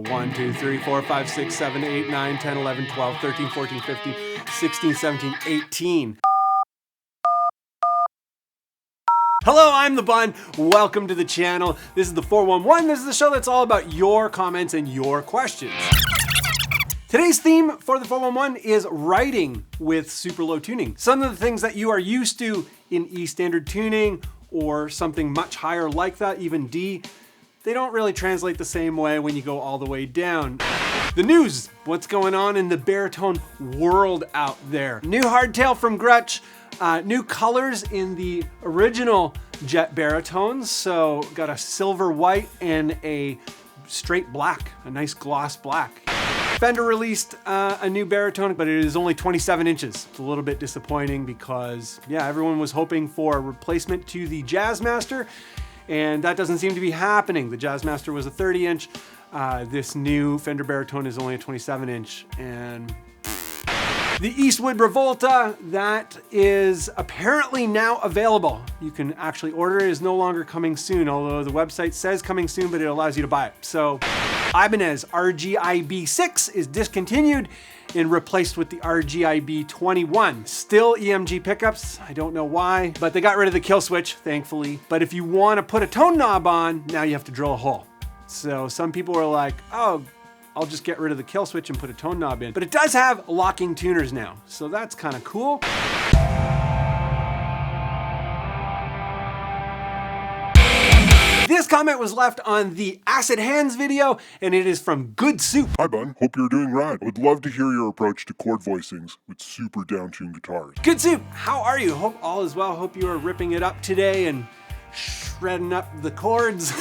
1, 2, 3, 4, 5, 6, 7, 8, 9, 10, 11, 12, 13, 14, 15, 16, 17, 18. Hello, I'm the Bun. Welcome to the channel. This is the 411. This is the show that's all about your comments and your questions. Today's theme for the 411 is writing with super low tuning. Some of the things that you are used to in E standard tuning or something much higher like that, even D, they don't really translate the same way when you go all the way down. The news, what's going on in the baritone world out there. New hardtail from Gretsch, new colors in the original jet baritones. So got a silver white and a straight black, a nice gloss black. Fender released a new baritone, but it is only 27 inches. It's a little bit disappointing because, yeah, everyone was hoping for a replacement to the Jazzmaster, and that doesn't seem to be happening. The Jazzmaster was a 30 inch. This new Fender Baritone is only a 27 inch. And the Eastwood Revolta, that is apparently now available. You can actually order it. It is no longer coming soon, although the website says coming soon, but it allows you to buy it. So Ibanez RGIB6 is discontinued and replaced with the RGIB21. Still EMG pickups, I don't know why, but they got rid of the kill switch, thankfully. But if you want to put a tone knob on, now you have to drill a hole. So some people were like, oh, I'll just get rid of the kill switch and put a tone knob in. But it does have locking tuners now, so that's kind of cool. This comment was left on the Acid Hands video, and it is from Good Soup. Hi Bun, hope you're doing rad. I would love to hear your approach to chord voicings with super down-tuned guitars. Good Soup, how are you? Hope all is well. Hope you are ripping it up today and shredding up the chords.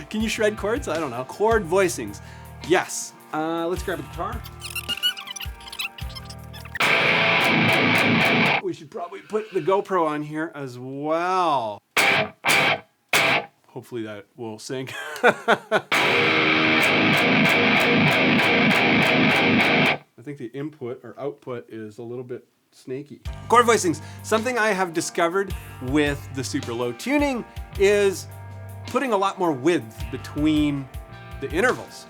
Can you shred chords? I don't know. Chord voicings. Yes. Let's grab a guitar. We should probably put the GoPro on here as well. Hopefully that will sync. I think the input or output is a little bit snaky. Chord voicings. Something I have discovered with the super low tuning is putting a lot more width between the intervals.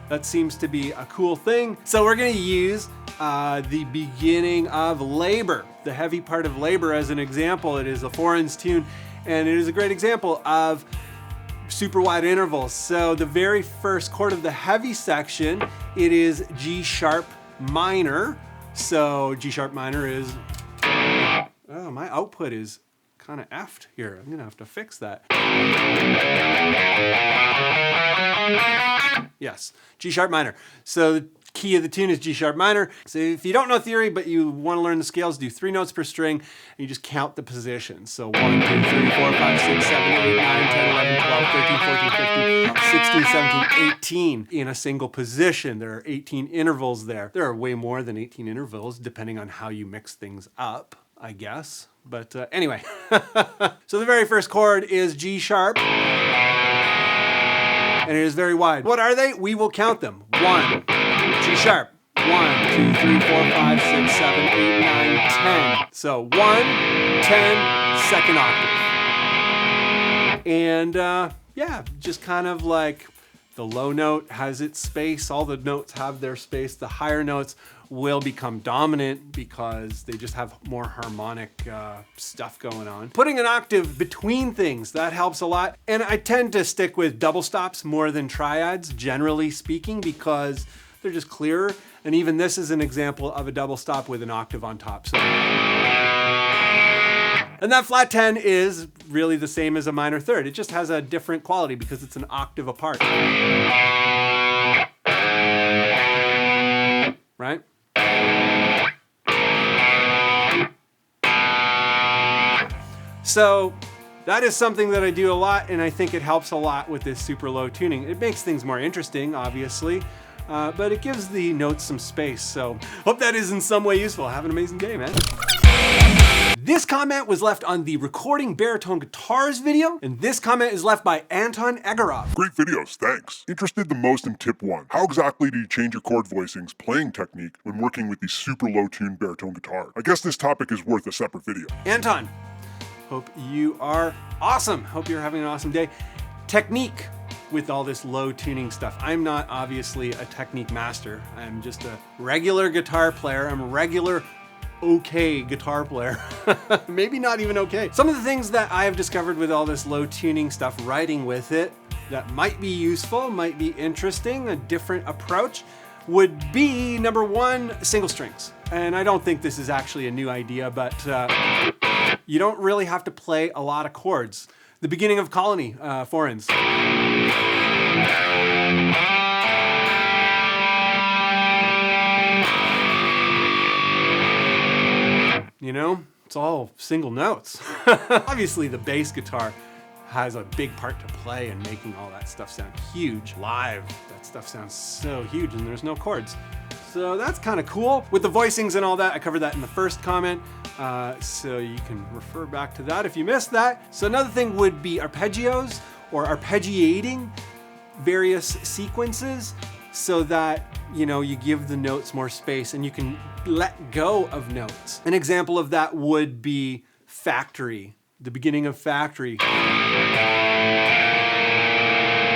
That seems to be a cool thing. So we're gonna use the beginning of Labor, the heavy part of Labor as an example. It is a 4-inch tune, and it is a great example of super wide intervals. So the very first chord of the heavy section, it is G sharp minor. So G sharp minor is, oh, my output is kind of effed here. I'm gonna have to fix that. Yes, G sharp minor. So the key of the tune is G sharp minor. So if you don't know theory, but you want to learn the scales, do 3 notes per string, and you just count the positions. So 1, 2, 3, 4, 5, 6, 7, 8, 9, 10, 11, 12, 13, 14, 15, 16, 17, 18 in a single position. There are 18 intervals there. There are way more than 18 intervals, depending on how you mix things up, I guess. But anyway, so the very first chord is G sharp, and it is very wide. What are they? We will count them. 1, G sharp, 1, 2, 3, 4, 5, 6, 7, 8, 9, 10. So 1, 10, second octave. And yeah, just kind of like the low note has its space, all the notes have their space. The higher notes will become dominant because they just have more harmonic stuff going on. Putting an octave between things, that helps a lot. And I tend to stick with double stops more than triads, generally speaking, because they're just clearer. And even this is an example of a double stop with an octave on top. So, and that flat 10 is really the same as a minor third. It just has a different quality because it's an octave apart. Right? So that is something that I do a lot, and I think it helps a lot with this super low tuning. It makes things more interesting, obviously, but it gives the notes some space. So hope that is in some way useful. Have an amazing day, man. This comment was left on the Recording Baritone Guitars video, and this comment is left by Anton Egorov. Great videos, thanks. Interested the most in tip 1. How exactly do you change your chord voicings playing technique when working with these super low-tuned baritone guitars? I guess this topic is worth a separate video. Anton, hope you are awesome. Hope you're having an awesome day. Technique. with all this low tuning stuff. I'm not obviously a technique master. I'm just a regular guitar player. I'm a regular okay guitar player. Maybe not even okay. Some of the things that I have discovered with all this low tuning stuff, writing with it, that might be useful, might be interesting, a different approach, would be number one, single strings. And I don't think this is actually a new idea, but you don't really have to play a lot of chords. The beginning of Colony, foreigns. You know, it's all single notes. Obviously the bass guitar has a big part to play in making all that stuff sound huge. Live, that stuff sounds so huge and there's no chords. So that's kind of cool. With the voicings and all that, I covered that in the first comment. So you can refer back to that if you missed that. So another thing would be arpeggios, or arpeggiating various sequences so that, you know, you give the notes more space and you can let go of notes. An example of that would be Factory, the beginning of Factory.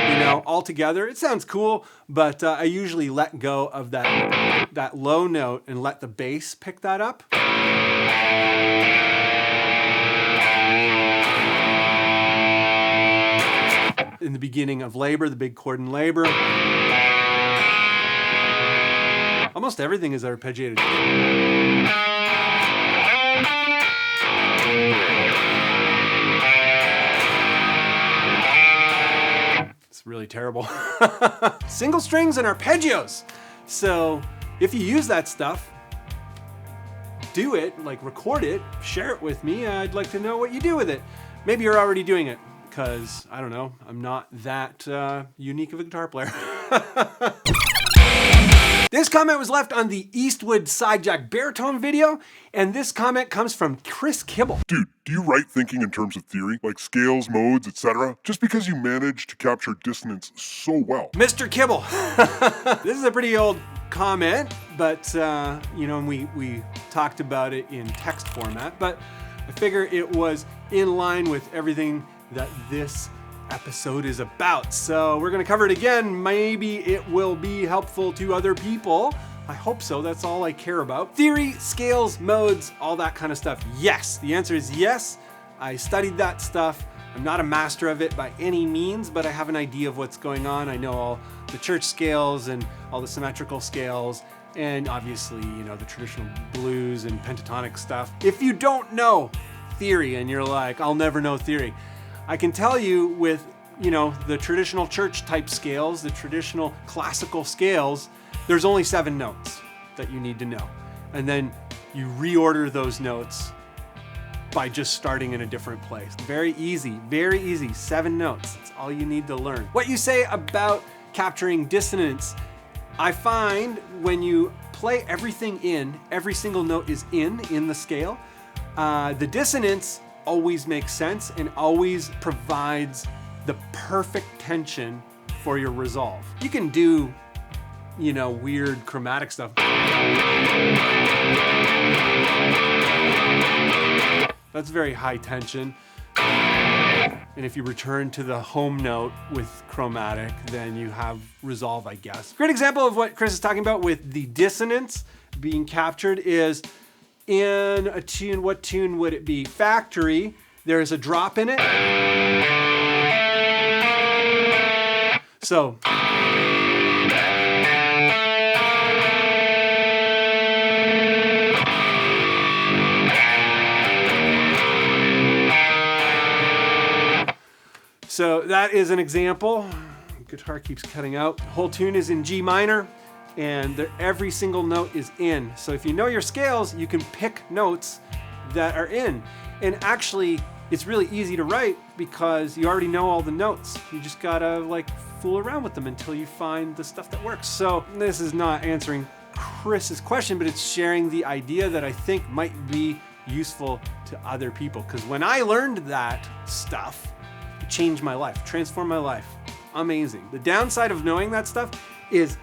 You know, all together, it sounds cool, but I usually let go of that low note and let the bass pick that up. In the beginning of Labor, the big chord in Labor. Almost everything is arpeggiated. It's really terrible. Single strings and arpeggios. So if you use that stuff, do it, like record it, share it with me. I'd like to know what you do with it. Maybe you're already doing it, because I don't know, I'm not that unique of a guitar player. This comment was left on the Eastwood Sidejack Baritone video, and this comment comes from Chris Kibble. Dude, do you write thinking in terms of theory, like scales, modes, etc.? Just because you manage to capture dissonance so well. Mr. Kibble. This is a pretty old comment, but you know, we talked about it in text format, but I figure it was in line with everything that this episode is about. So we're gonna cover it again. Maybe it will be helpful to other people. I hope so. That's all I care about. Theory, scales, modes, all that kind of stuff. Yes, the answer is yes. I studied that stuff. I'm not a master of it by any means, but I have an idea of what's going on. I know all the church scales and all the symmetrical scales, and obviously, you know, the traditional blues and pentatonic stuff. If you don't know theory and you're like, I'll never know theory, I can tell you with, you know, the traditional church type scales, the traditional classical scales, there's only 7 notes that you need to know. And then you reorder those notes by just starting in a different place. Very easy, 7 notes. That's all you need to learn. What you say about capturing dissonance, I find when you play everything in, every single note is in the scale, the dissonance always makes sense and always provides the perfect tension for your resolve. You can do, you know, weird chromatic stuff. That's very high tension. And if you return to the home note with chromatic, then you have resolve, I guess. Great example of what Chris is talking about with the dissonance being captured is in a tune. What tune would it be? Factory. There's a drop in it. So. So that is an example. Guitar keeps cutting out. The whole tune is in G minor, and every single note is in. So if you know your scales, you can pick notes that are in. And actually, it's really easy to write because you already know all the notes. You just gotta like fool around with them until you find the stuff that works. So this is not answering Chris's question, but it's sharing the idea that I think might be useful to other people. Because when I learned that stuff, it changed my life, transformed my life. Amazing. The downside of knowing that stuff is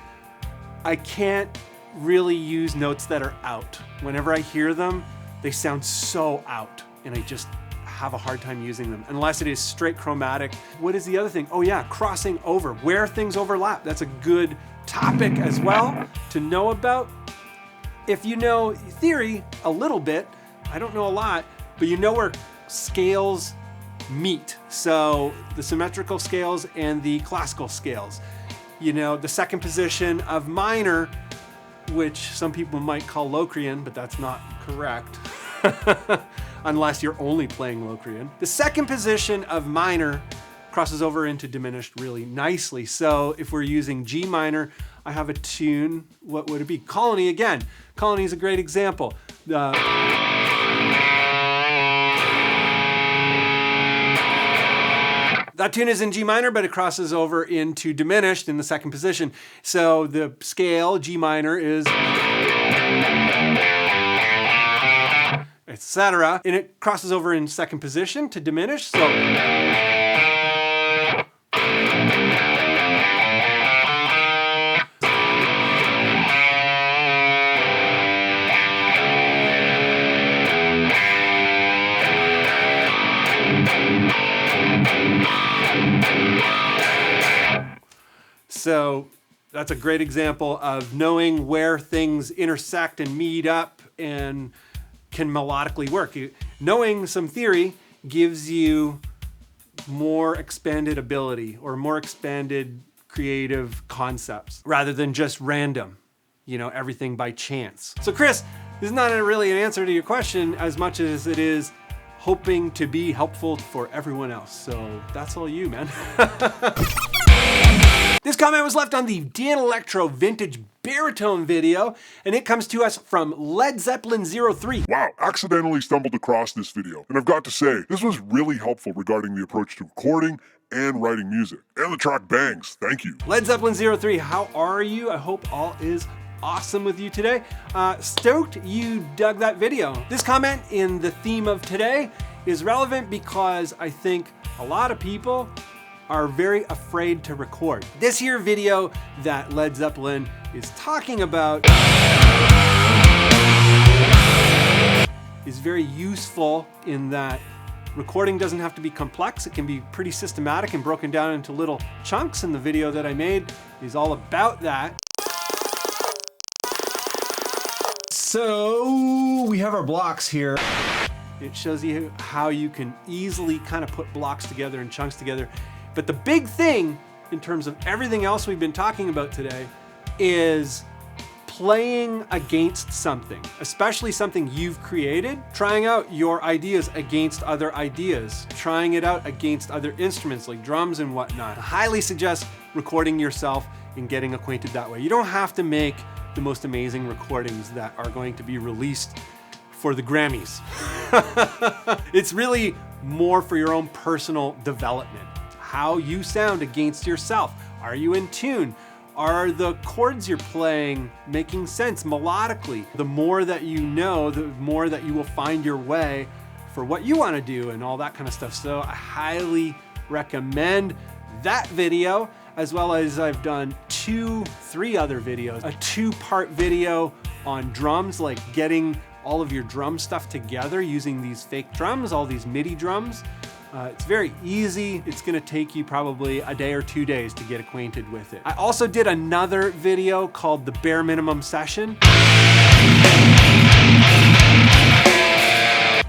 I can't really use notes that are out. Whenever I hear them, they sound so out, and I just have a hard time using them unless it is straight chromatic. What is the other thing? Oh yeah, crossing over, where things overlap. That's a good topic as well to know about. If you know theory a little bit, I don't know a lot, but you know where scales meet. So the symmetrical scales and the classical scales. You know, the second position of minor, which some people might call Locrian, but that's not correct. Unless you're only playing Locrian. The second position of minor crosses over into diminished really nicely. So if we're using G minor, I have a tune, what would it be? Colony again. Colony is a great example. That tune is in G minor, but it crosses over into diminished in the second position. So the scale, G minor, is etc. And it crosses over in second position to diminish. So that's a great example of knowing where things intersect and meet up and can melodically work. Knowing some theory gives you more expanded ability or more expanded creative concepts rather than just random, you know, everything by chance. So Chris, this is not really an answer to your question as much as it is hoping to be helpful for everyone else. So that's all you, man. This comment was left on the Dan Electro Vintage Baritone video, and it comes to us from Led Zeppelin 03. Wow, accidentally stumbled across this video, and I've got to say, this was really helpful regarding the approach to recording and writing music. And the track bangs, thank you. Led Zeppelin 03, how are you? I hope all is awesome with you today. Stoked you dug that video. This comment in the theme of today is relevant because I think a lot of people are very afraid to record. This here video that Led Zeppelin is talking about is very useful in that recording doesn't have to be complex. It can be pretty systematic and broken down into little chunks, and the video that I made is all about that. So we have our blocks here. It shows you how you can easily kind of put blocks together and chunks together. But the big thing in terms of everything else we've been talking about today is playing against something, especially something you've created, trying out your ideas against other ideas, trying it out against other instruments like drums and whatnot. I highly suggest recording yourself and getting acquainted that way. You don't have to make the most amazing recordings that are going to be released for the Grammys. It's really more for your own personal development. How you sound against yourself. Are you in tune? Are the chords you're playing making sense melodically? The more that you know, the more that you will find your way for what you want to do and all that kind of stuff. So I highly recommend that video, as well as I've done 3 other videos. A 2-part video on drums, like getting all of your drum stuff together using these fake drums, all these MIDI drums. It's very easy. It's gonna take you probably a day or 2 days to get acquainted with it. I also did another video called The Bare Minimum Session.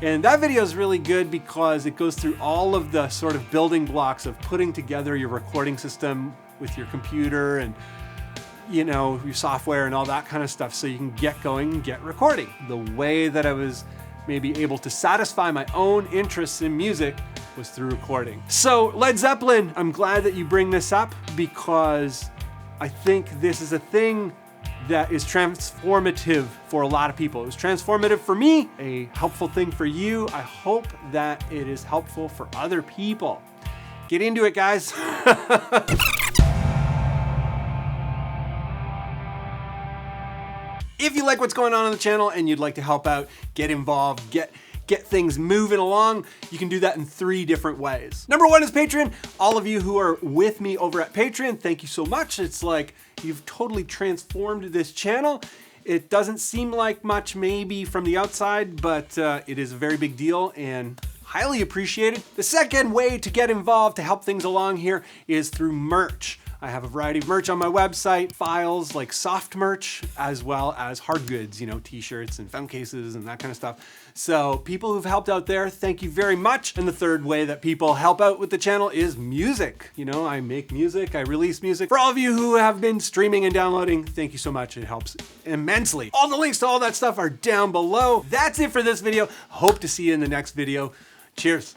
And that video is really good because it goes through all of the sort of building blocks of putting together your recording system with your computer and, you know, your software and all that kind of stuff so you can get going and get recording. The way that I was maybe able to satisfy my own interests in music was through recording. So Led Zeppelin, I'm glad that you bring this up because I think this is a thing that is transformative for a lot of people. It was transformative for me, a helpful thing for you. I hope that it is helpful for other people. Get into it, guys. If you like what's going on the channel and you'd like to help out, get involved, get things moving along, you can do that in 3 different ways. Number 1 is Patreon. All of you who are with me over at Patreon, thank you so much. It's like you've totally transformed this channel. It doesn't seem like much maybe from the outside, but it is a very big deal, and highly appreciated. The second way to get involved to help things along here is through merch. I have a variety of merch on my website, files like soft merch, as well as hard goods, you know, t-shirts and phone cases and that kind of stuff. So people who've helped out there, thank you very much. And the third way that people help out with the channel is music. You know, I make music, I release music. For all of you who have been streaming and downloading, thank you so much. It helps immensely. All the links to all that stuff are down below. That's it for this video. Hope to see you in the next video. Cheers.